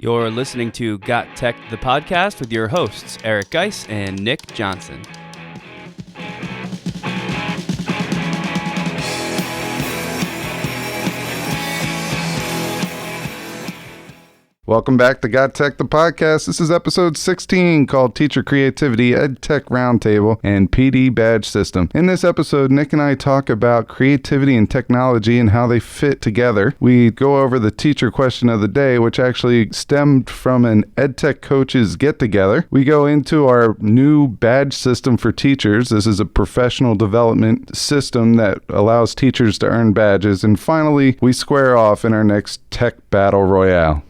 You're listening to GotTech, the podcast with your hosts, Eric Geis and Nick Johnson. Welcome back to GotTech, the podcast. This is episode 16 called Teacher Creativity, Edtech Roundtable, and PD Badge System. In this episode, Nick and I talk about creativity and technology and how they fit together. We go over the teacher question of the day, which actually stemmed from an Edtech coaches get-together. We go into our new badge system for teachers. This is a professional development system that allows teachers to earn badges. And finally, we square off in our next tech battle royale.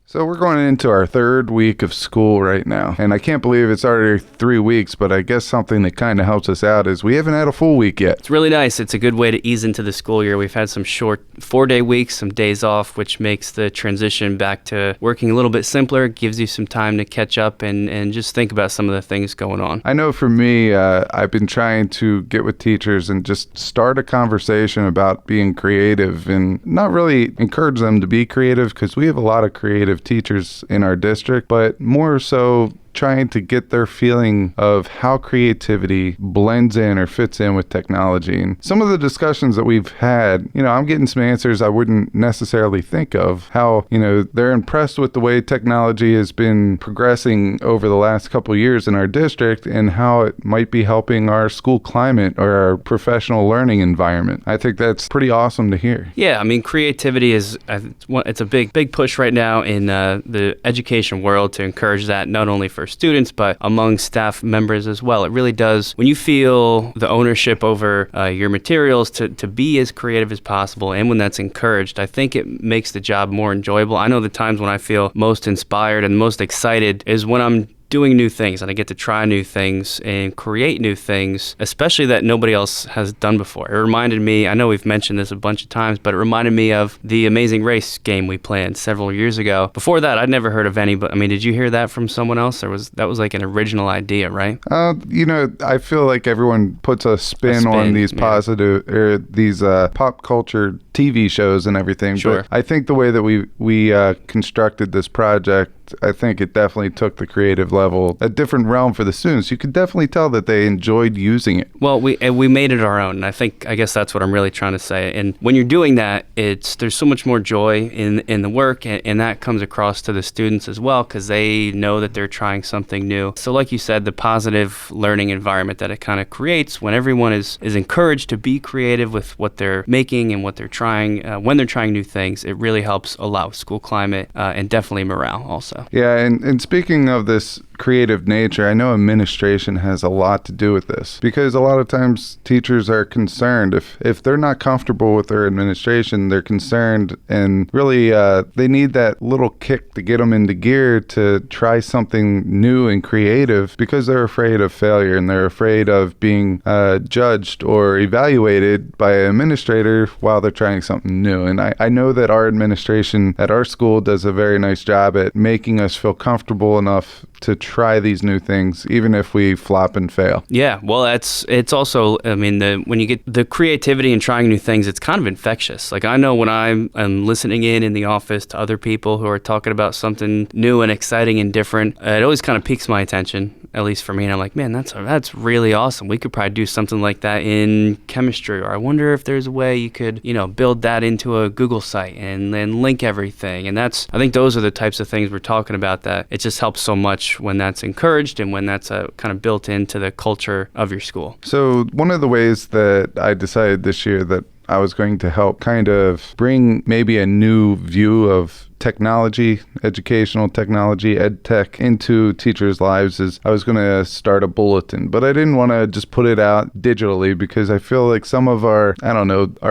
So we're going into our third week of school right now, and I can't believe it's already 3 weeks, but I guess something that kind of helps us out is we haven't had a full week yet. It's really nice. It's a good way to ease into the school year. We've had some short 4-day weeks, some days off, which makes the transition back to working a little bit simpler, gives you some time to catch up and just think about some of the things going on. I know for me, I've been trying to get with teachers and just start a conversation about being creative and not really encourage them to be creative because we have a lot of creative teachers in our district, but more so trying to get their feeling of how creativity blends in or fits in with technology. And some of the discussions that we've had, I'm getting some answers I wouldn't necessarily think of. How, they're impressed with the way technology has been progressing over the last couple of years in our district and how it might be helping our school climate or our professional learning environment. I think that's pretty awesome to hear. Yeah, creativity is, it's a big push right now in the education world to encourage that not only for students, but among staff members as well. It really does, when you feel the ownership over your materials to be as creative as possible, and when that's encouraged, I think it makes the job more enjoyable. I know the times when I feel most inspired and most excited is when I'm doing new things and I get to try new things and create new things, especially that nobody else has done before. It reminded me, I know we've mentioned this a bunch of times, but it reminded me of the Amazing Race game we planned several years ago. Before that, I'd never heard of any, but did you hear that from someone else? That was like an original idea, right? I feel like everyone puts a spin on these positive or these pop culture TV shows and everything. Sure. But I think the way that we constructed this project, I think it definitely took the creative level a different realm for the students. You could definitely tell that they enjoyed using it. Well, we made it our own, and I guess that's what I'm really trying to say. And when you're doing that, there's so much more joy in the work, and that comes across to the students as well because they know that they're trying something new. So like you said, the positive learning environment that it kind of creates when everyone is encouraged to be creative with what they're making and what they're trying, when they're trying new things, it really helps a lot with school climate and definitely morale also. Yeah, and speaking of this creative nature, I know administration has a lot to do with this because a lot of times teachers are concerned if they're not comfortable with their administration, they're concerned and really they need that little kick to get them into gear to try something new and creative because they're afraid of failure and they're afraid of being judged or evaluated by an administrator while they're trying something new. And I know that our administration at our school does a very nice job at making us feel comfortable enough to try these new things, even if we flop and fail. Yeah, well, it's also, when you get the creativity and trying new things, it's kind of infectious. Like I know when I'm listening in the office to other people who are talking about something new and exciting and different, it always kind of piques my attention, at least for me. And I'm like, man, that's really awesome. We could probably do something like that in chemistry, or I wonder if there's a way you could, build that into a Google site and then link everything. And I think those are the types of things we're talking about that it just helps so much when that's encouraged and when that's kind of built into the culture of your school. So one of the ways that I decided this year that I was going to help kind of bring maybe a new view of technology, educational technology, Edtech into teachers' lives is I was going to start a bulletin, but I didn't want to just put it out digitally because I feel like some of our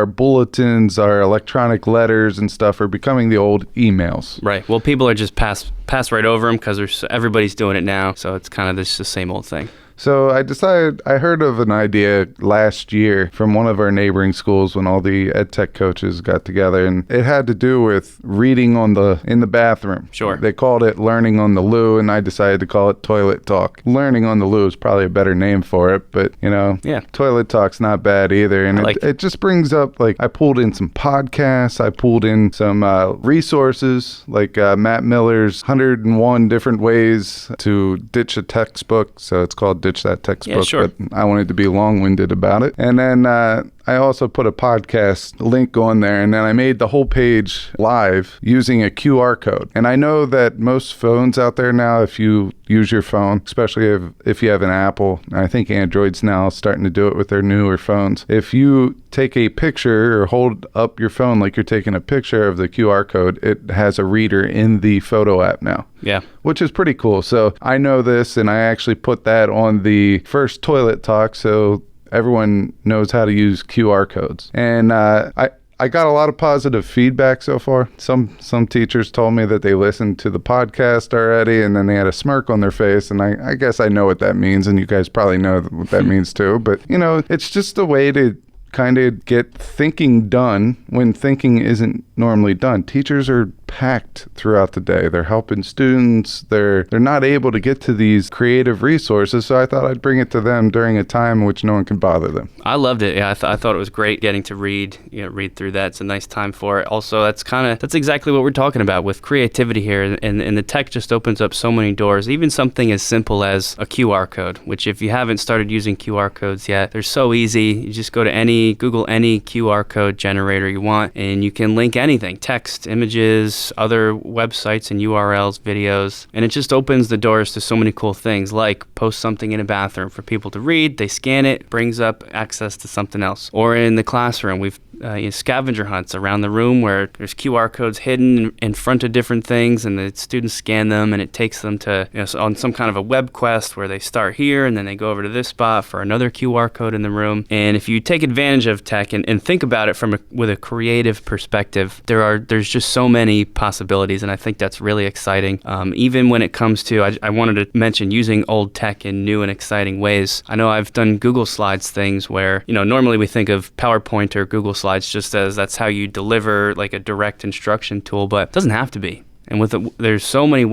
bulletins, our electronic letters and stuff are becoming the old emails. Right. Well, people are just pass right over them because everybody's doing it now, so it's kind of the same old thing. So I heard of an idea last year from one of our neighboring schools when all the Edtech coaches got together, and it had to do with reading in the bathroom. Sure. They called it learning on the loo, and I decided to call it toilet talk. Learning on the loo is probably a better name for it, but toilet talk's not bad either. And it just brings up, like, I pulled in some podcasts, I pulled in some resources, like Matt Miller's 101 different ways to ditch a textbook. So it's called Ditch That Textbook. Yeah, sure. But I wanted to be long-winded about it. And then I also put a podcast link on there, and then I made the whole page live using a QR code. And I know that most phones out there now, if you use your phone, especially if you have an Apple, and I think Android's now starting to do it with their newer phones. If you take a picture or hold up your phone like you're taking a picture of the QR code, it has a reader in the photo app now. Yeah. Which is pretty cool. So I know this, and I actually put that on the first toilet talk, so everyone knows how to use QR codes. And I got a lot of positive feedback so far. Some teachers told me that they listened to the podcast already, and then they had a smirk on their face, and I guess I know what that means, and you guys probably know what that means too. But, it's just a way to kind of get thinking done when thinking isn't normally done. Teachers are packed throughout the day. They're helping students. They're not able to get to these creative resources, so I thought I'd bring it to them during a time in which no one can bother them. I loved it. Yeah, I thought it was great getting to read through that. It's a nice time for it. Also, that's exactly what we're talking about with creativity here, and the tech just opens up so many doors. Even something as simple as a QR code, which if you haven't started using QR codes yet, they're so easy. You just go to Google any QR code generator you want, and you can link anything, text, images, other websites and URLs, videos, and it just opens the doors to so many cool things, like post something in a bathroom for people to read, they scan it, brings up access to something else. Or in the classroom, we've scavenger hunts around the room where there's QR codes hidden in front of different things, and the students scan them, and it takes them to on some kind of a web quest where they start here and then they go over to this spot for another QR code in the room. And if you take advantage of tech and think about it with a creative perspective, there's just so many possibilities, and I think that's really exciting. Even when it comes to, I wanted to mention using old tech in new and exciting ways. I know I've done Google Slides things where normally we think of PowerPoint or Google Slides just as that's how you deliver like a direct instruction tool, but it doesn't have to be. And there's so many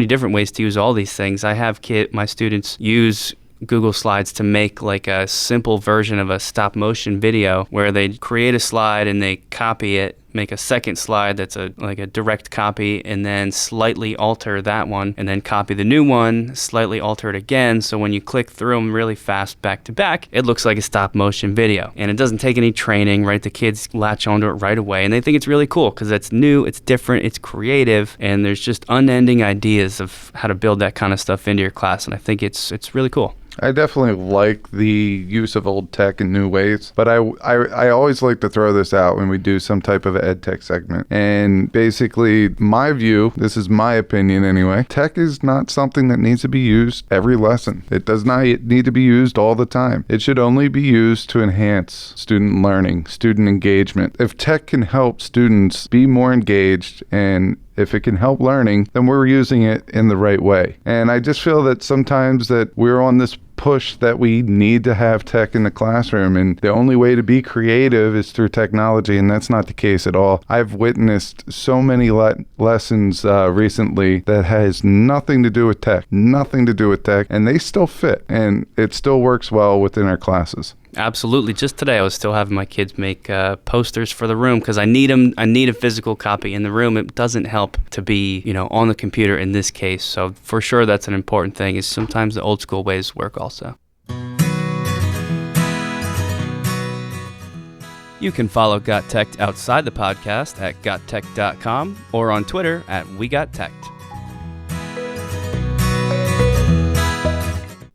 different ways to use all these things. I have my students use Google Slides to make like a simple version of a stop motion video where they create a slide and they copy it, make a second slide that's like a direct copy, and then slightly alter that one, and then copy the new one, slightly alter it again, so when you click through them really fast back to back, it looks like a stop motion video. And it doesn't take any training, right? The kids latch onto it right away, and they think it's really cool because it's new, it's different, it's creative, and there's just unending ideas of how to build that kind of stuff into your class, and I think it's really cool. I definitely like the use of old tech in new ways, but I always like to throw this out when we do some type of EdTech segment. And basically, my view, this is my opinion anyway, tech is not something that needs to be used every lesson. It does not need to be used all the time. It should only be used to enhance student learning, student engagement. If tech can help students be more engaged and if it can help learning, then we're using it in the right way. And I just feel that sometimes that we're on this push that we need to have tech in the classroom, and the only way to be creative is through technology, and that's not the case at all. I've witnessed so many lessons recently that has nothing to do with tech, and they still fit, and it still works well within our classes. Absolutely. Just today, I was still having my kids make posters for the room because I need them. I need a physical copy in the room. It doesn't help to be, on the computer in this case. So for sure, that's an important thing. Is sometimes the old school ways work also. You can follow GotTechED outside the podcast at gottech.com or on Twitter at WeGotTechED.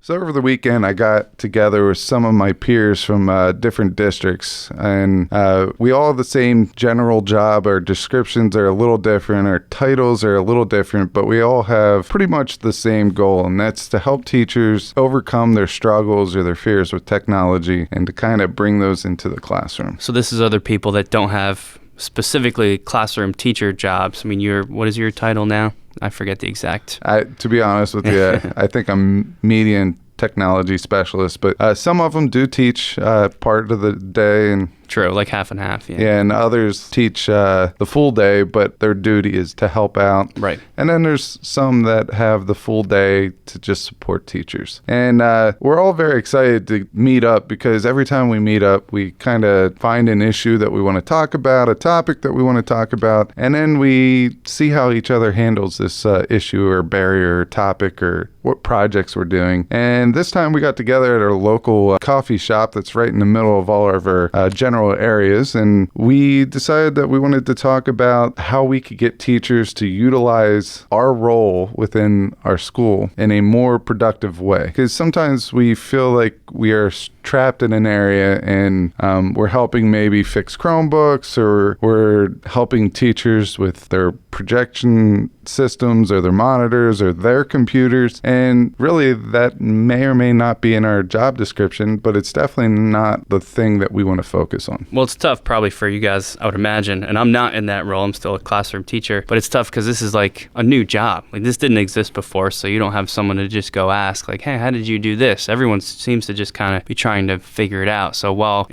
So over the weekend, I got together with some of my peers from different districts, and we all have the same general job. Our descriptions are a little different, our titles are a little different, but we all have pretty much the same goal, and that's to help teachers overcome their struggles or their fears with technology and to kind of bring those into the classroom. So this is other people that don't have specifically classroom teacher jobs. I mean, what is your title now? I forget the exact. To be honest with you, I think I'm median technology specialists, but some of them do teach part of the day, and True, like half and half. Yeah. yeah, and others teach the full day, but their duty is to help out. Right. And then there's some that have the full day to just support teachers. And we're all very excited to meet up, because every time we meet up, we kind of find an issue that we want to talk about, a topic that we want to talk about, and then we see how each other handles this issue or barrier or topic or what projects we're doing. And this time we got together at our local coffee shop that's right in the middle of all of our general areas, and we decided that we wanted to talk about how we could get teachers to utilize our role within our school in a more productive way. Because sometimes we feel like we are trapped in an area and we're helping maybe fix Chromebooks, or we're helping teachers with their projection systems or their monitors or their computers, and really that may or may not be in our job description, but it's definitely not the thing that we want to focus on. Well, it's tough probably for you guys, I would imagine, and I'm not in that role. I'm still a classroom teacher, but it's tough because this is like a new job. Like, this didn't exist before, so you don't have someone to just go ask, like, hey, how did you do this? Everyone seems to just kind of be trying to figure it out. So while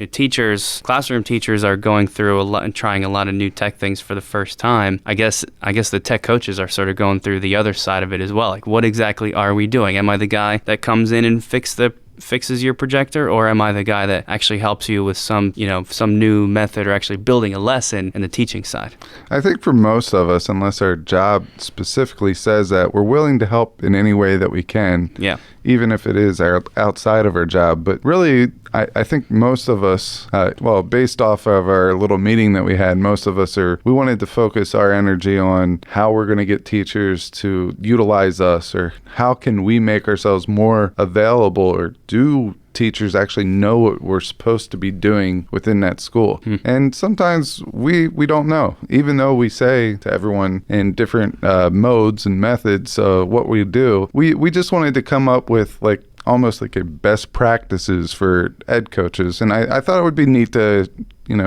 classroom teachers are going through a lot and trying a lot of new tech things for the first time, I guess the tech coaches are sort of going through the other side of it as well. Like, what exactly are we doing? Am I the guy that comes in and fixes your projector, or am I the guy that actually helps you with some new method, or actually building a lesson in the teaching side? I think for most of us, unless our job specifically says that, we're willing to help in any way that we can. Yeah. Even if it is outside of our job. But really, I think most of us, based off of our little meeting that we had, most of us we wanted to focus our energy on how we're going to get teachers to utilize us, or how can we make ourselves more available, or do teachers actually know what we're supposed to be doing within that school. And sometimes we don't know, even though we say to everyone in different modes and methods what we do. We just wanted to come up with almost like a best practices for ed coaches. And I thought it would be neat to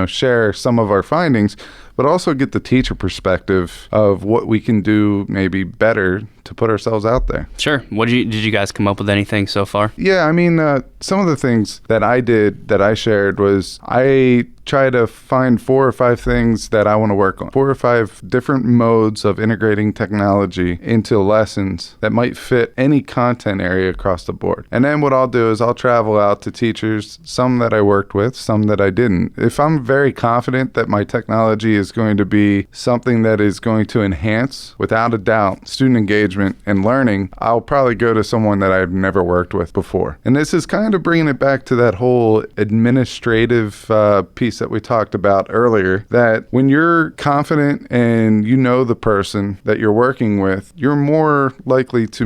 share some of our findings, but also get the teacher perspective of what we can do maybe better to put ourselves out there. Sure. Did you guys come up with anything so far? Yeah, I mean, some of the things that I shared was I try to find 4 or 5 things that I want to work on. 4 or 5 different modes of integrating technology into lessons that might fit any content area across the board. And then what I'll do is I'll travel out to teachers, some that I worked with, some that I didn't. If I'm very confident that my technology is going to be something that is going to enhance, without a doubt, student engagement and learning, I'll probably go to someone that I've never worked with before. And this is kind of bringing it back to that whole administrative piece that we talked about earlier, that when you're confident and you know the person that you're working with, you're more likely to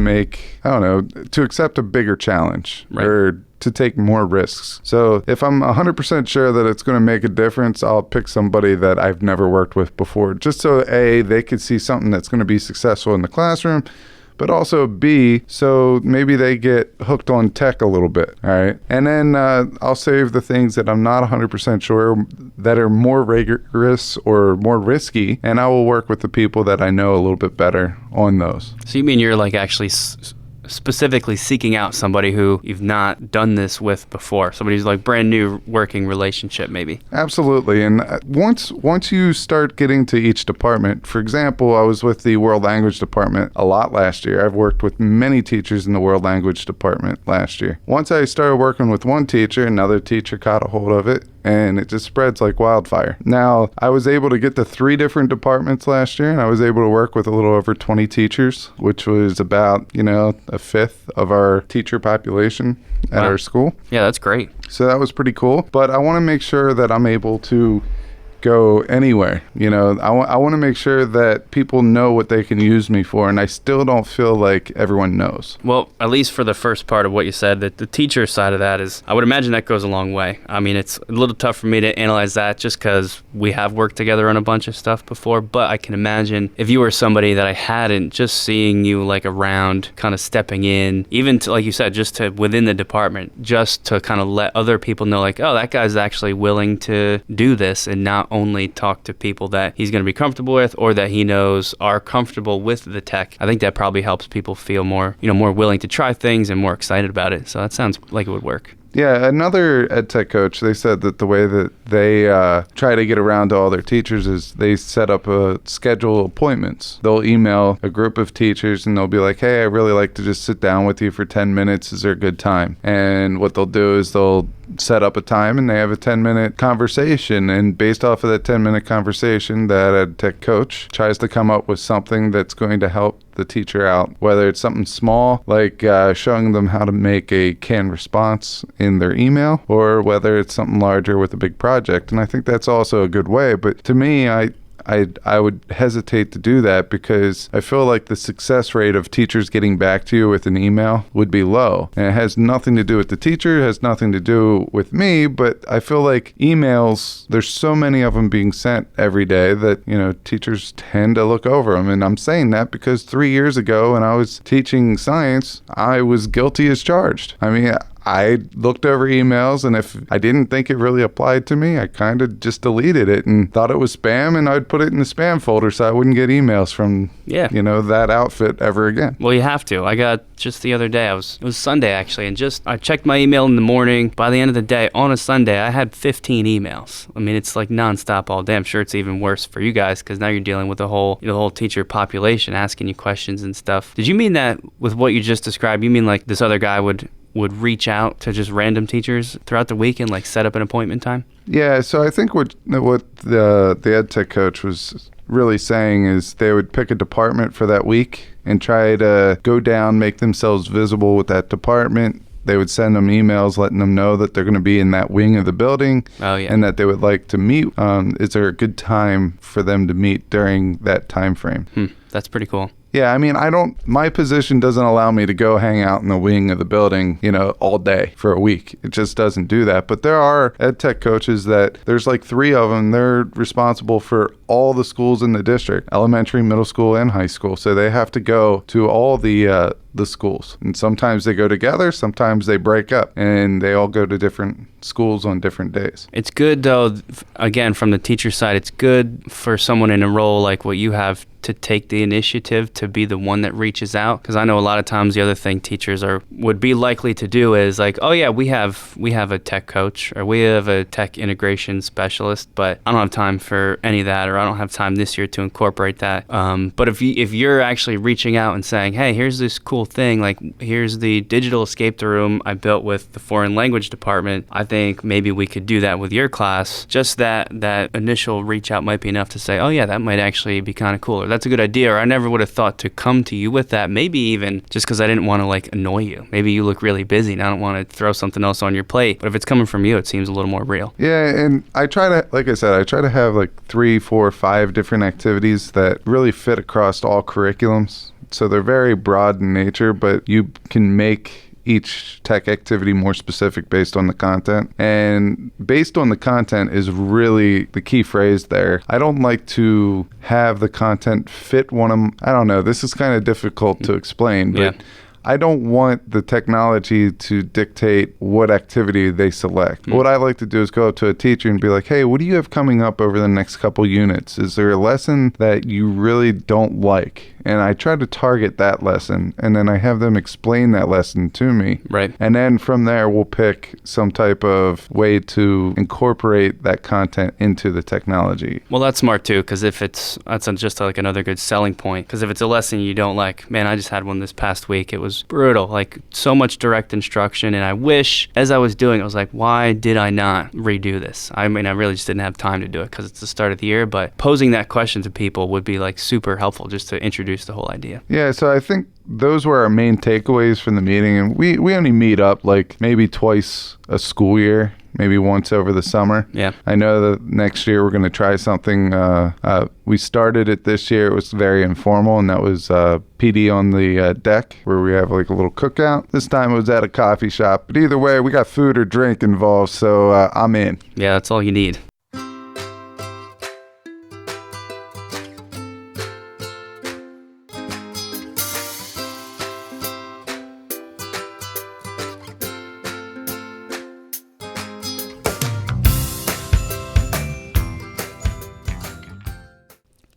to accept a bigger challenge, right, or to take more risks. So if I'm 100% sure that it's going to make a difference, I'll pick somebody that I've never worked with before, just so A, they could see something that's going to be successful in the classroom, but also B, so maybe they get hooked on tech a little bit, all right? And then I'll save the things that I'm not 100% sure that are more rigorous or more risky, and I will work with the people that I know a little bit better on those. So you mean you're actually specifically seeking out somebody who you've not done this with before, somebody who's brand new working relationship maybe? Absolutely. And once you start getting to each department, for example, I was with the world language department a lot last year. I've worked with many teachers in the world language department last year. Once I started working with one teacher, another teacher caught a hold of it, and it just spreads like wildfire. Now, I was able to get to 3 different departments last year, and I was able to work with a little over 20 teachers, which was about, a fifth of our teacher population at our school. Yeah, that's great. So that was pretty cool. But I want to make sure that I'm able to go anywhere. I want to make sure that people know what they can use me for, and I still don't feel like everyone knows. Well, at least for the first part of what you said, that the teacher side of that is, I would imagine that goes a long way. I mean, it's a little tough for me to analyze that just because we have worked together on a bunch of stuff before, but I can imagine if you were somebody that I hadn't, just seeing you around, kind of stepping in, even to, like you said, just to within the department, just to kind of let other people know, oh, that guy's actually willing to do this, and not only talk to people that he's going to be comfortable with or that he knows are comfortable with the tech. I think that probably helps people feel more, more willing to try things and more excited about it. So that sounds like it would work. Yeah, another Edtech coach, they said that the way that they try to get around to all their teachers is they set up a schedule appointments. They'll email a group of teachers and they'll be like, hey, I really like to just sit down with you for 10 minutes. Is there a good time? And what they'll do is they'll set up a time and they have a 10-minute conversation. And based off of that 10-minute conversation, that Edtech coach tries to come up with something that's going to help the teacher out, whether it's something small like showing them how to make a canned response in their email, or whether it's something larger with a big project. And I think that's also a good way. But to me, I would hesitate to do that because I feel like the success rate of teachers getting back to you with an email would be low. And it has nothing to do with the teacher, it has nothing to do with me, but I feel like emails, there's so many of them being sent every day that, teachers tend to look over them. And I'm saying that because 3 years ago when I was teaching science, I was guilty as charged. I mean, I looked over emails, and if I didn't think it really applied to me, I kind of just deleted it and thought it was spam, and I'd put it in the spam folder so I wouldn't get emails from, that outfit ever again. Well, you have to. I got just the other day, it was Sunday actually, and I checked my email in the morning. By the end of the day, on a Sunday, I had 15 emails. I mean, it's like nonstop all day. I'm sure it's even worse for you guys because now you're dealing with the whole teacher population asking you questions and stuff. Did you mean that with what you just described? You mean like this other guy would reach out to just random teachers throughout the week and like set up an appointment time? Yeah, so I think what the Edtech coach was really saying is they would pick a department for that week and try to go down, make themselves visible with that department. They would send them emails letting them know that they're going to be in that wing of the building and that they would like to meet. Is there a good time for them to meet during that time frame? That's pretty cool. Yeah, I mean, my position doesn't allow me to go hang out in the wing of the building, all day for a week. It just doesn't do that. But there are EdTech coaches that there's like 3 of them. They're responsible for all the schools in the district, elementary, middle school, and high school. So they have to go to all the schools. And sometimes they go together, sometimes they break up, and they all go to different schools on different days. It's good, though, again, from the teacher side, it's good for someone in a role like what you have to take the initiative to be the one that reaches out, because I know a lot of times the other thing teachers would be likely to do is like, oh yeah, we have a tech coach or we have a tech integration specialist, but I don't have time for any of that, or I don't have time this year to incorporate that. But if you're actually reaching out and saying, hey, here's this cool thing, like here's the digital escape room I built with the foreign language department, I think maybe we could do that with your class. Just that initial reach out might be enough to say, oh yeah, that might actually be kind of cool, or that's a good idea, or I never would have thought to come to you with that. Maybe even just because I didn't want to like annoy you. Maybe you look really busy and I don't want to throw something else on your plate. But if it's coming from you, it seems a little more real. Yeah, and I try to have like 3, 4, 5 different activities that really fit across all curriculums. So they're very broad in nature, but you can make each tech activity more specific based on the content. And based on the content is really the key phrase there. I don't like to have the content fit one of them. I don't know. This is kind of difficult to explain, but I don't want the technology to dictate what activity they select. What I like to do is go up to a teacher and be like, hey, what do you have coming up over the next couple units? Is there a lesson that you really don't like? And I try to target that lesson, and then I have them explain that lesson to me. Right. And then from there, we'll pick some type of way to incorporate that content into the technology. Well, that's smart too, because that's just like another good selling point. Because if it's a lesson you don't like, man, I just had one this past week. It was brutal, like so much direct instruction. And I wish, as I was doing it, I was like, why did I not redo this? I mean, I really just didn't have time to do it because it's the start of the year. But posing that question to people would be like super helpful just to introduce the whole idea. Yeah, so I think those were our main takeaways from the meeting, and we only meet up like maybe twice a school year, maybe once over the summer. Yeah. I know that next year we're going to try something. We started it this year. It was very informal, and that was PD on the deck, where we have like a little cookout. This time it was at a coffee shop, but either way, we got food or drink involved, so I'm in. Yeah, that's all you need.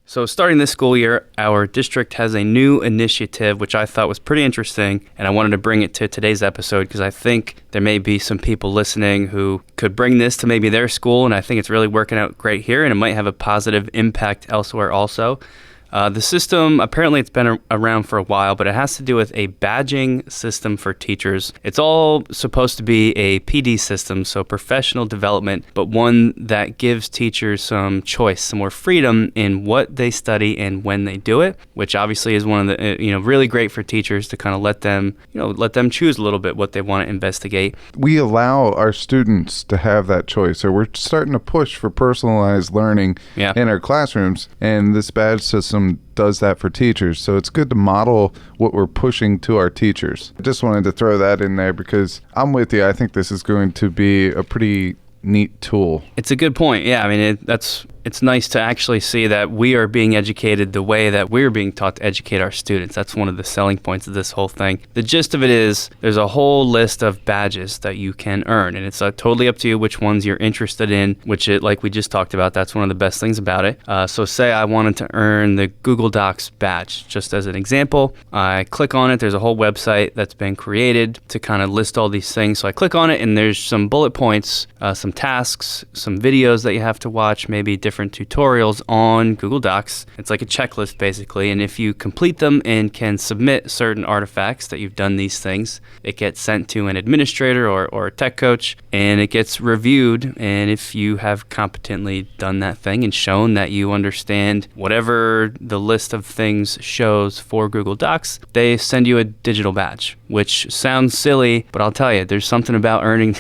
So starting this school year, our district has a new initiative, which I thought was pretty interesting, and I wanted to bring it to today's episode because I think there may be some people listening who could bring this to maybe their school, and I think it's really working out great here, and it might have a positive impact elsewhere also. The system, apparently it's been around for a while, but it has to do with a badging system for teachers. It's all supposed to be a PD system, so professional development, but one that gives teachers some choice, some more freedom in what they study and when they do it, which obviously is one of the, really great for teachers to kind of let them choose a little bit what they want to investigate. We allow our students to have that choice. So we're starting to push for personalized learning in our classrooms, and this badge system does that for teachers. So it's good to model what we're pushing to our teachers. I just wanted to throw that in there because I'm with you. I think this is going to be a pretty neat tool. It's a good point. Yeah, I mean, it's nice to actually see that we are being educated the way that we're being taught to educate our students. That's one of the selling points of this whole thing. The gist of it is there's a whole list of badges that you can earn, and it's totally up to you which ones you're interested in, like we just talked about, that's one of the best things about it. So say I wanted to earn the Google Docs badge, just as an example. I click on it. There's a whole website that's been created to kind of list all these things. So I click on it, and there's some bullet points, some tasks, some videos that you have to watch, maybe different tutorials on Google Docs. It's like a checklist basically, and if you complete them and can submit certain artifacts that you've done these things, it gets sent to an administrator or a tech coach, and it gets reviewed, and if you have competently done that thing and shown that you understand whatever the list of things shows for Google Docs, they send you a digital badge, which sounds silly, but I'll tell you, there's something about earning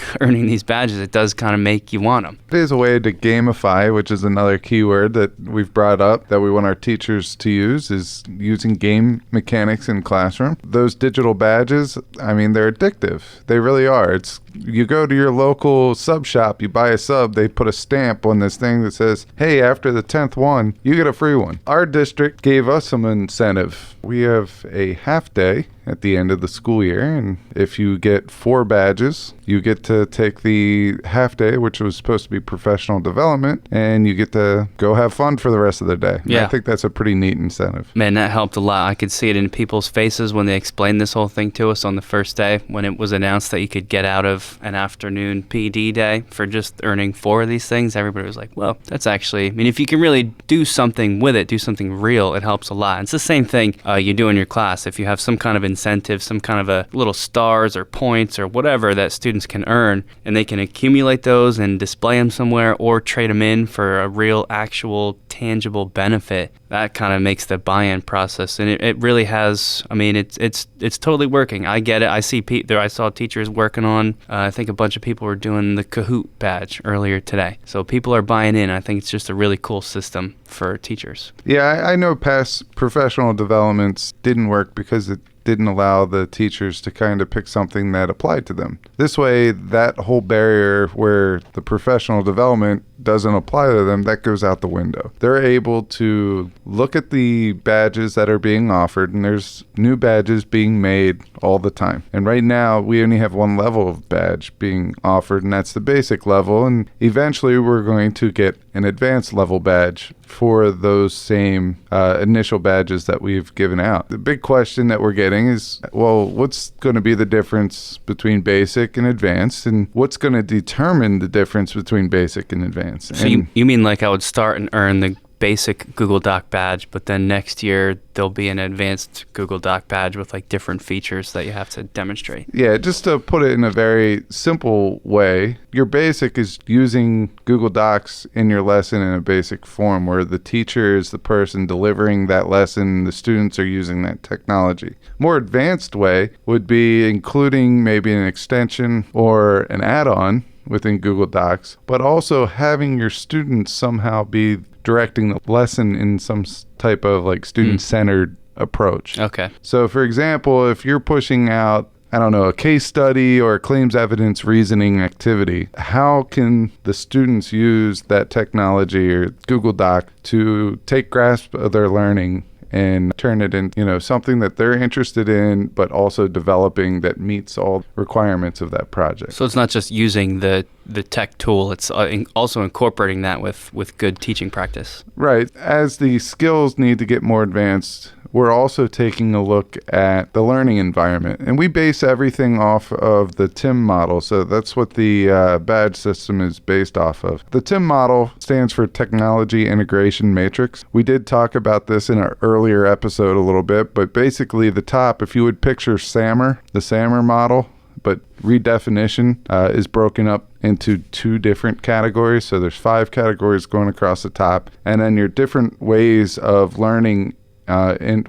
these badges. It does kind of make you want them. It is a way to gamify, which is another keyword that we've brought up that we want our teachers to use, is using game mechanics in classroom. Those digital badges, I mean, they're addictive. They really are. You go to your local sub shop, you buy a sub, they put a stamp on this thing that says, hey, after the 10th one, you get a free one. Our district gave us some incentive. We have a half day at the end of the school year, and if you get 4 badges, you get to take the half day, which was supposed to be professional development, and you get to go have fun for the rest of the day. Yeah. I think that's a pretty neat incentive. Man, that helped a lot. I could see it in people's faces when they explained this whole thing to us on the first day, when it was announced that you could get out of an afternoon PD day for just earning 4 of these things. Everybody was like, well, that's actually, I mean, if you can really do something with it, do something real, it helps a lot. And it's the same thing you do in your class. If you have some kind of incentive, some kind of a little stars or points or whatever that students can earn, and they can accumulate those and display them somewhere or trade them in for a real, actual, tangible benefit, that kind of makes the buy-in process. And it really has, I mean, it's totally working. I get it. I see I saw teachers working on, I think a bunch of people were doing the Kahoot badge earlier today. So people are buying in. I think it's just a really cool system for teachers. Yeah, I know past professional developments didn't work because it didn't allow the teachers to kind of pick something that applied to them. This way, that whole barrier where the professional development doesn't apply to them, that goes out the window. They're able to look at the badges that are being offered, and there's new badges being made all the time. And right now, we only have one level of badge being offered, and that's the basic level. And eventually, we're going to get an advanced level badge for those same initial badges that we've given out. The big question that we're getting is, well, what's going to be the difference between basic and advanced, and what's going to determine the difference between basic and advanced? So you mean like I would start and earn the basic Google Doc badge, but then next year there'll be an advanced Google Doc badge with like different features that you have to demonstrate? Yeah, just to put it in a very simple way, your basic is using Google Docs in your lesson in a basic form where the teacher is the person delivering that lesson, the students are using that technology. More advanced way would be including maybe an extension or an add-on within Google Docs, but also having your students somehow be directing the lesson in some type of like student-centered approach. Okay. So for example, if you're pushing out, I don't know, a case study or a claims evidence reasoning activity, how can the students use that technology or Google Doc to take grasp of their learning and turn it into, something that they're interested in, but also developing that meets all requirements of that project. So it's not just using the tech tool, it's also incorporating that with good teaching practice. Right. As the skills need to get more advanced, we're also taking a look at the learning environment. And we base everything off of the TIM model. So that's what the badge system is based off of. The TIM model stands for Technology Integration Matrix. We did talk about this in our earlier episode a little bit, but basically the top, if you would picture SAMR, the SAMR model, but redefinition is broken up into 2 different categories. So there's 5 categories going across the top. And then your different ways of learning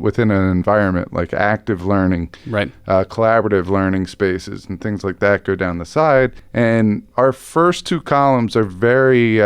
within an environment, like active learning, right, collaborative learning spaces, and things like that go down the side. And our first 2 columns are very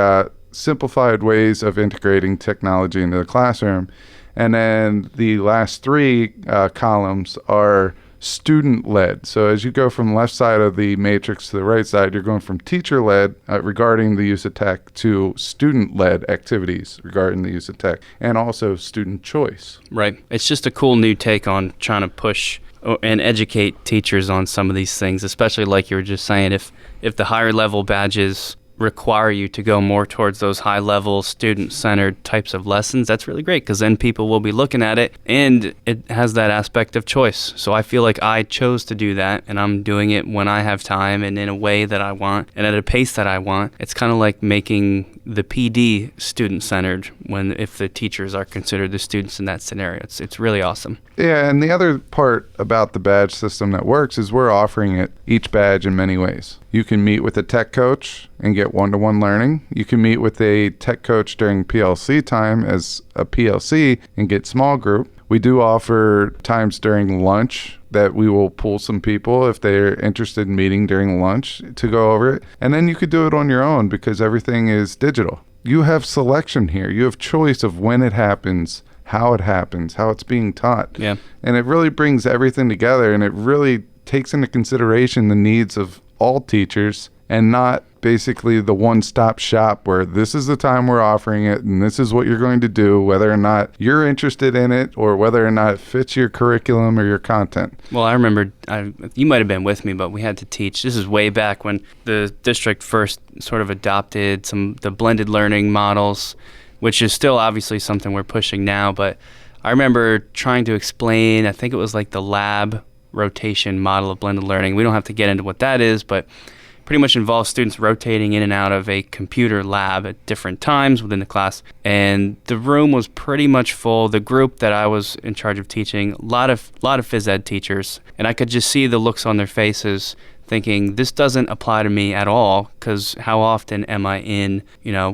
simplified ways of integrating technology into the classroom. And then the last 3 columns are student-led. So as you go from left side of the matrix to the right side, you're going from teacher-led regarding the use of tech to student-led activities regarding the use of tech, and also student choice. Right. It's just a cool new take on trying to push and educate teachers on some of these things, especially like you were just saying, if the higher level badges require you to go more towards those high-level, student-centered types of lessons, that's really great, because then people will be looking at it, and it has that aspect of choice. So I feel like I chose to do that, and I'm doing it when I have time and in a way that I want and at a pace that I want. It's kind of like making the PD student-centered if the teachers are considered the students in that scenario. It's really awesome. Yeah, and the other part about the badge system that works is we're offering each badge in many ways. You can meet with a tech coach and get one-to-one learning. You can meet with a tech coach during PLC time as a PLC and get small group. We do offer times during lunch that we will pull some people if they're interested in meeting during lunch to go over it. And then you could do it on your own because everything is digital. You have selection here. You have choice of when it happens, how it happens, how it's being taught. Yeah. And it really brings everything together, and it really takes into consideration the needs of all teachers and not basically the one-stop shop where this is the time we're offering it and this is what you're going to do, whether or not you're interested in it or whether or not it fits your curriculum or your content. Well, I remember, you might have been with me, but we had to teach. This is way back when the district first sort of adopted the blended learning models, which is still obviously something we're pushing now. But I remember trying to explain, I think it was like the lab rotation model of blended learning. We don't have to get into what that is, but pretty much involves students rotating in and out of a computer lab at different times within the class. And the room was pretty much full. The group that I was in charge of teaching, a lot of phys ed teachers, and I could just see the looks on their faces thinking, this doesn't apply to me at all, because how often am I in,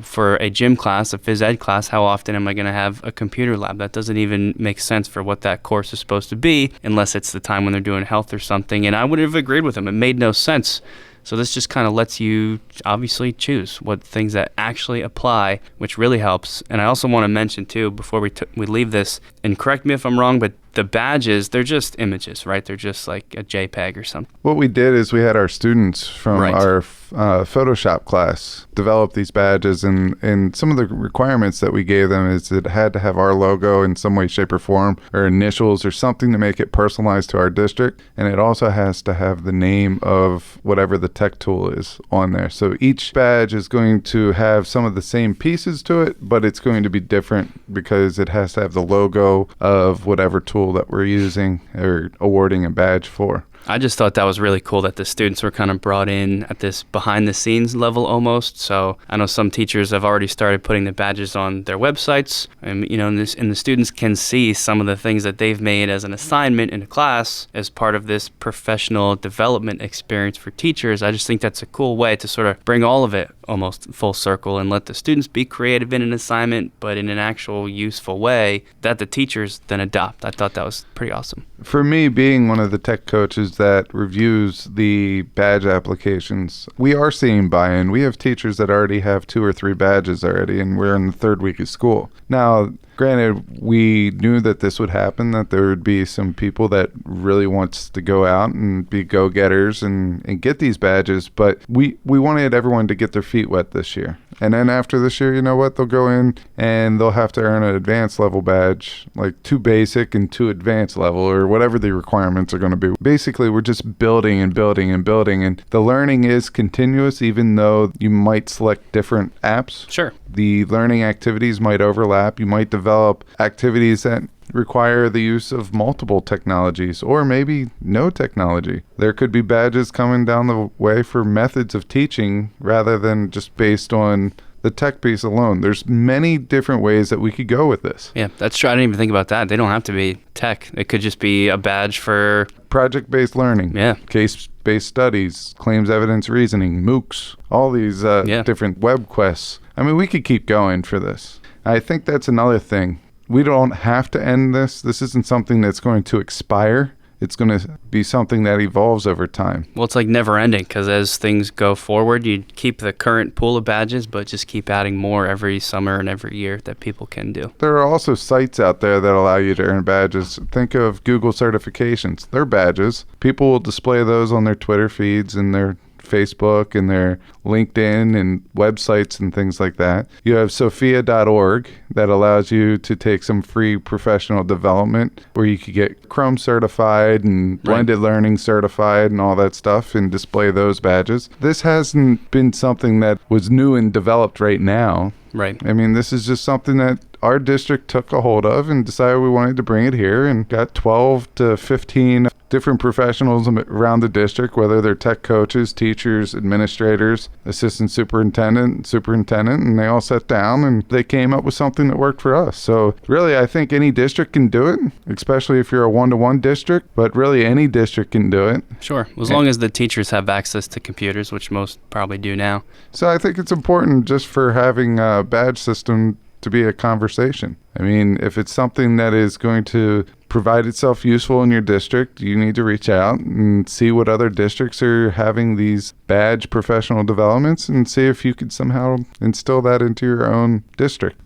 for a gym class, a phys ed class, how often am I going to have a computer lab? That doesn't even make sense for what that course is supposed to be, unless it's the time when they're doing health or something. And I would have agreed with them. It made no sense. So this just kind of lets you obviously choose what things that actually apply, which really helps. And I also want to mention too, before we leave this, and correct me if I'm wrong, but the badges, they're just images, right? They're just like a JPEG or something. What we did is we had our students from our Photoshop class develop these badges, and some of the requirements that we gave them is it had to have our logo in some way, shape, or form, or initials or something to make it personalized to our district. And it also has to have the name of whatever the tech tool is on there. So each badge is going to have some of the same pieces to it, but it's going to be different because it has to have the logo of whatever tool that we're using or awarding a badge for. I just thought that was really cool that the students were kind of brought in at this behind-the-scenes level almost. So I know some teachers have already started putting the badges on their websites, and and the students can see some of the things that they've made as an assignment in a class as part of this professional development experience for teachers. I just think that's a cool way to sort of bring all of it almost full circle and let the students be creative in an assignment, but in an actual useful way that the teachers then adopt. I thought that was pretty awesome. For me, being one of the tech coaches that reviews the badge applications, we are seeing buy-in. We have teachers that already have 2 or 3 badges already, and we're in the 3rd week of school. Now, granted, we knew that this would happen, that there would be some people that really wants to go out and be go-getters and get these badges, but we wanted everyone to get their feet wet this year. And then after this year, you know what? They'll go in and they'll have to earn an advanced level badge, like 2 basic and 2 advanced level, or whatever the requirements are going to be. Basically, we're just building and building and building, and the learning is continuous, even though you might select different apps. Sure. The learning activities might overlap. You might develop activities that require the use of multiple technologies, or maybe no technology. There could be badges coming down the way for methods of teaching rather than just based on the tech piece alone. There's many different ways that we could go with this. Yeah, that's true. I didn't even think about that. They don't have to be tech. It could just be a badge for project-based learning, case-based studies, claims evidence reasoning, MOOCs, all these different web quests. I mean, we could keep going for this. I think that's another thing. We don't have to end this. This isn't something that's going to expire. It's going to be something that evolves over time. Well, it's like never ending, because as things go forward, you keep the current pool of badges, but just keep adding more every summer and every year that people can do. There are also sites out there that allow you to earn badges. Think of Google certifications. They're badges. People will display those on their Twitter feeds and their Facebook and their LinkedIn and websites and things like that. You have sophia.org that allows you to take some free professional development where you could get Chrome certified and blended learning certified and all that stuff and display those badges. This hasn't been something that was new and developed right now. Right. I mean, this is just something that our district took a hold of and decided we wanted to bring it here, and got 12 to 15 different professionals around the district, whether they're tech coaches, teachers, administrators, assistant superintendent, and they all sat down and they came up with something that worked for us. So really, I think any district can do it, especially if you're a one-to-one district, but really any district can do it. Sure, as long as the teachers have access to computers, which most probably do now. So I think it's important just for having a badge system to be a conversation. I mean, if it's something that is going to provide itself useful in your district, you need to reach out and see what other districts are having these badge professional developments and see if you could somehow instill that into your own district.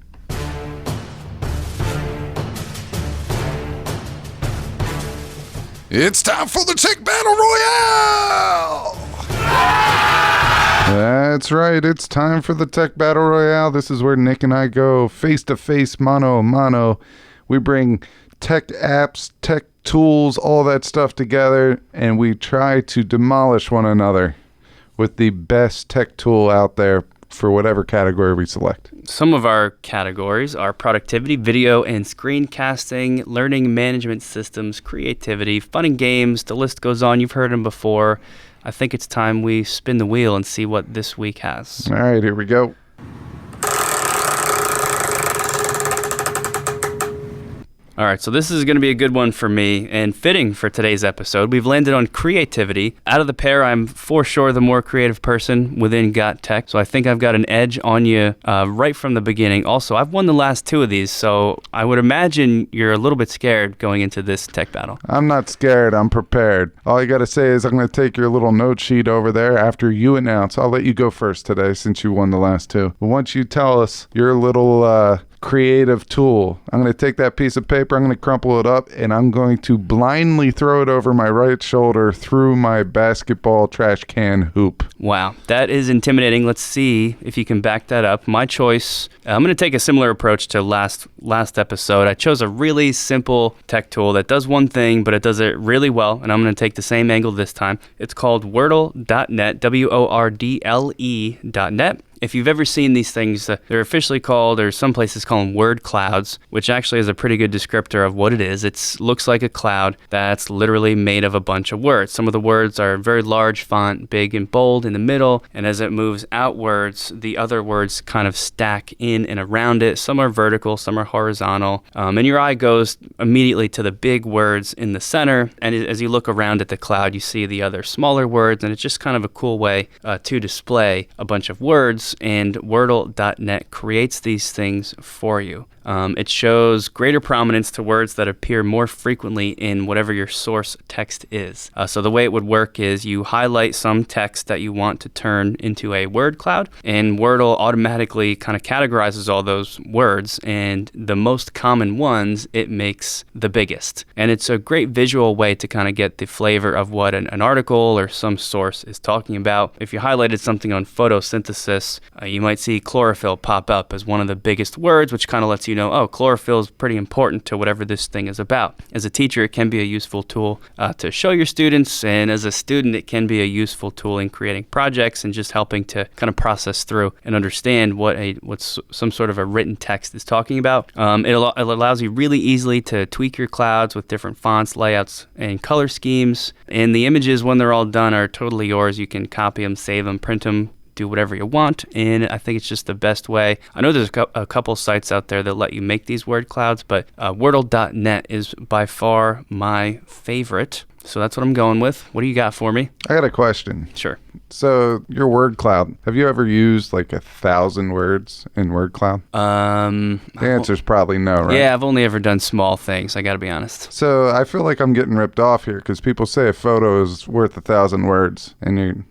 It's time for the Tech Battle Royale! That's right, it's time for the Tech Battle Royale. This is where Nick and I go face-to-face, mano-a-mano. We bring tech apps, tech tools, all that stuff together, and we try to demolish one another with the best tech tool out there for whatever category we select. Some of our categories are productivity, video and screencasting, learning management systems, creativity, fun and games. The list goes on. You've heard them before. I think it's time we spin the wheel and see what this week has. All right, here we go. All right, so this is going to be a good one for me and fitting for today's episode. We've landed on creativity. Out of the pair, I'm for sure the more creative person within GotTech, so I think I've got an edge on you right from the beginning. Also, I've won the last 2 of these, so I would imagine you're a little bit scared going into this tech battle. I'm not scared. I'm prepared. All you got to say is I'm going to take your little note sheet over there after you announce. I'll let you go first today since you won the last 2. But once you tell us your little creative tool, I'm going to take that piece of paper, I'm going to crumple it up, and I'm going to blindly throw it over my right shoulder through my basketball trash can hoop. Wow, that is intimidating. Let's see if you can back that up. My choice, I'm going to take a similar approach to last episode. I chose a really simple tech tool that does one thing, but it does it really well, and I'm going to take the same angle this time. It's called Wordle.net, WORDLE.net. If you've ever seen these things, they're officially called, or some places call them word clouds, which actually is a pretty good descriptor of what it is. It looks like a cloud that's literally made of a bunch of words. Some of the words are very large font, big and bold in the middle, and as it moves outwards, the other words kind of stack in and around it. Some are vertical, some are horizontal, and your eye goes immediately to the big words in the center, and as you look around at the cloud, you see the other smaller words, and it's just kind of a cool way to display a bunch of words. And Wordle.net creates these things for you. It shows greater prominence to words that appear more frequently in whatever your source text is. So the way it would work is you highlight some text that you want to turn into a word cloud, and Wordle automatically kind of categorizes all those words, and the most common ones it makes the biggest. And it's a great visual way to kind of get the flavor of what an article or some source is talking about. If you highlighted something on photosynthesis, You might see chlorophyll pop up as one of the biggest words, which kind of lets you know, oh, chlorophyll is pretty important to whatever this thing is about. As a teacher, it can be a useful tool to show your students, and as a student, it can be a useful tool in creating projects and just helping to kind of process through and understand what's some sort of a written text is talking about. It allows you really easily to tweak your clouds with different fonts, layouts, and color schemes. And the images, when they're all done, are totally yours. You can copy them, save them, print them, do whatever you want, and I think it's just the best way. I know there's a couple sites out there that let you make these word clouds, but Wordle.net is by far my favorite. So that's what I'm going with. What do you got for me? I got a question. Sure. So your word cloud, have you ever used like 1,000 words in word cloud? The answer's probably no, right? Yeah, I've only ever done small things, I gotta be honest. So I feel like I'm getting ripped off here because people say a photo is worth 1,000 words, and you're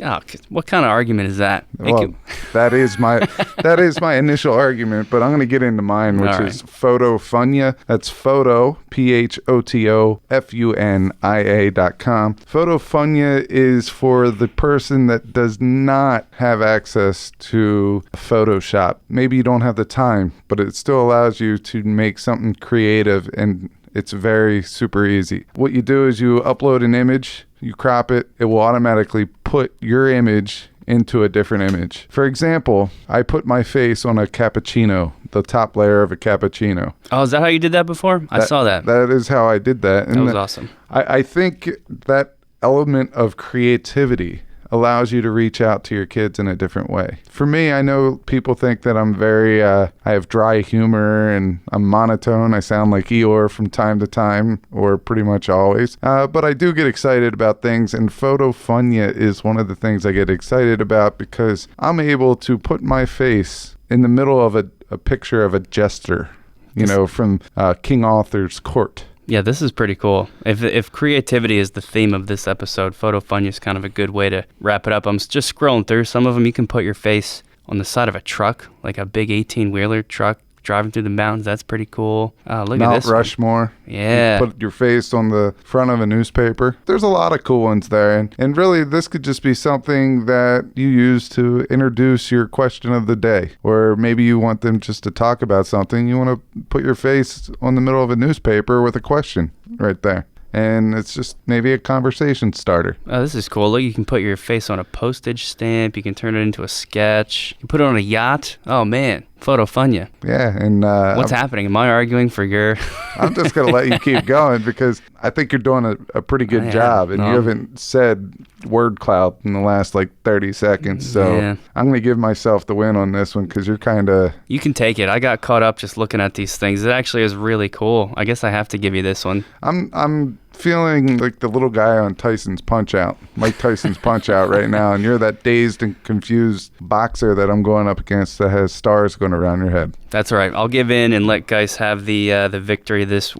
Oh, what kind of argument is that? Well, that is my initial argument, but I'm going to get into mine, which is Photofunia. That's photo, PHOTOFUNIA.com. Photofunia is for the person that does not have access to Photoshop. Maybe you don't have the time, but it still allows you to make something creative, and it's very super easy. What you do is you upload an image, you crop it, it will automatically put your image into a different image. For example, I put my face on a cappuccino, the top layer of a cappuccino. Oh, is that how you did that before? I saw that. That is how I did that. And that was awesome. I think that element of creativity allows you to reach out to your kids in a different way. For me, I know people think that I'm very, I have dry humor and I'm monotone. I sound like Eeyore from time to time, or pretty much always. But I do get excited about things, and Photofunia is one of the things I get excited about because I'm able to put my face in the middle of a picture of a jester, from King Arthur's court. Yeah, this is pretty cool. If creativity is the theme of this episode, Photofunia is kind of a good way to wrap it up. I'm just scrolling through some of them. You can put your face on the side of a truck, like a big 18-wheeler truck driving through the mountains. That's pretty cool. Look at this Mount Rushmore. Yeah. You put your face on the front of a newspaper. There's a lot of cool ones there. And really, this could just be something that you use to introduce your question of the day. Or maybe you want them just to talk about something. You want to put your face on the middle of a newspaper with a question right there. And it's just maybe a conversation starter. Oh, this is cool. Look, you can put your face on a postage stamp. You can turn it into a sketch. You can put it on a yacht. Oh, man. Photofunia. Yeah, and what's happening? Am I arguing for your... I'm just going to let you keep going because I think you're doing a pretty good job, and you haven't said word cloud in the last 30 seconds, so I'm going to give myself the win on this one because you're kind of... You can take it. I got caught up just looking at these things. It actually is really cool. I guess I have to give you this one. I'm feeling like the little guy on Tyson's Punch-Out, Mike Tyson's Punch-Out right now, and you're that dazed and confused boxer that I'm going up against that has stars going around your head. That's right. I'll give in and let Geis have the victory this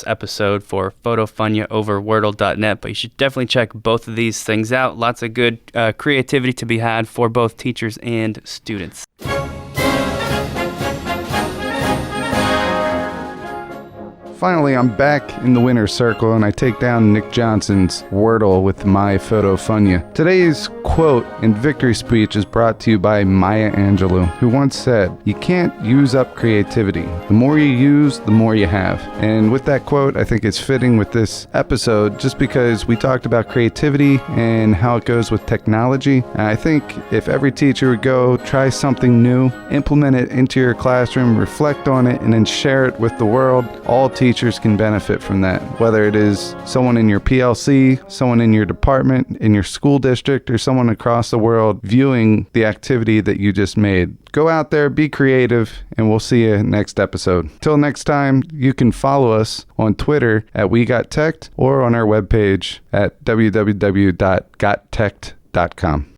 episode for Photofunia over Wordle.net, but you should definitely check both of these things out. Lots of good creativity to be had for both teachers and students. Finally, I'm back in the winner's circle, and I take down Nick Johnson's Wordle with my Photofunia. Today's quote and victory speech is brought to you by Maya Angelou, who once said, "You can't use up creativity. The more you use, the more you have." And with that quote, I think it's fitting with this episode, just because we talked about creativity and how it goes with technology. And I think if every teacher would go try something new, implement it into your classroom, reflect on it, and then share it with the world, all teachers can benefit from that, whether it is someone in your PLC, someone in your department, in your school district, or someone across the world viewing the activity that you just made. Go out there, be creative, and we'll see you next episode. Till next time, you can follow us on Twitter at GotTechED or on our webpage at www.gottechd.com.